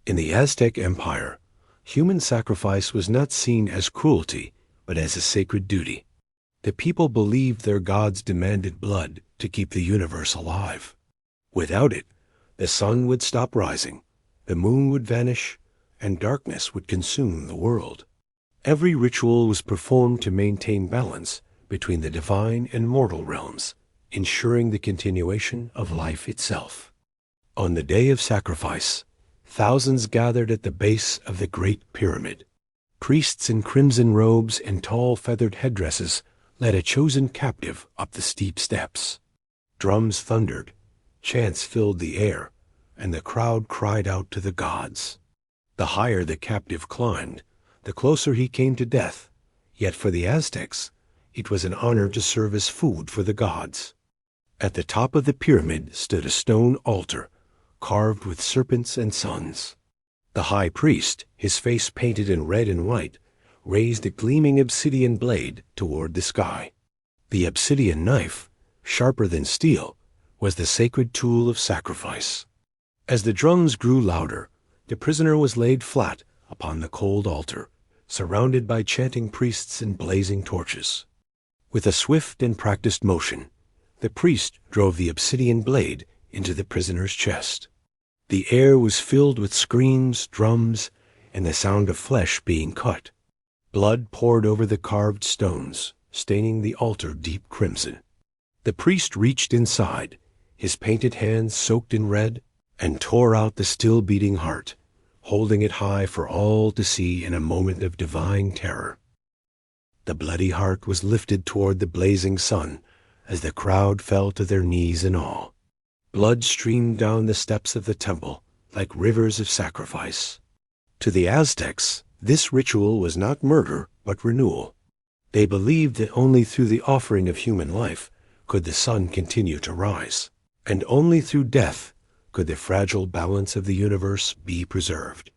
In the Aztec Empire, human sacrifice was not seen as cruelty, but as a sacred duty. The people believed their gods demanded blood to keep the universe alive. Without it, the sun would stop rising, the moon would vanish, and darkness would consume the world. Every ritual was performed to maintain balance between the divine and mortal realms, ensuring the continuation of life itself. On the day of sacrifice, thousands gathered at the base of the Great Pyramid. Priests in crimson robes and tall feathered headdresses led a chosen captive up the steep steps. Drums thundered, chants filled the air, and the crowd cried out to the gods. The higher the captive climbed, the closer he came to death, yet for the Aztecs, it was an honor to serve as food for the gods. At the top of the pyramid stood a stone altar, carved with serpents and suns. The high priest, his face painted in red and white, raised a gleaming obsidian blade toward the sky. The obsidian knife, sharper than steel, was the sacred tool of sacrifice. As the drums grew louder, the prisoner was laid flat upon the cold altar, surrounded by chanting priests and blazing torches. With a swift and practiced motion, the priest drove the obsidian blade into the prisoner's chest. The air was filled with screams, drums, and the sound of flesh being cut. Blood poured over the carved stones, staining the altar deep crimson. The priest reached inside, his painted hands soaked in red, and tore out the still beating heart, holding it high for all to see in a moment of divine terror. The bloody heart was lifted toward the blazing sun as the crowd fell to their knees in awe. Blood streamed down the steps of the temple like rivers of sacrifice. To the Aztecs, this ritual was not murder but renewal. They believed that only through the offering of human life could the sun continue to rise, and only through death could the fragile balance of the universe be preserved.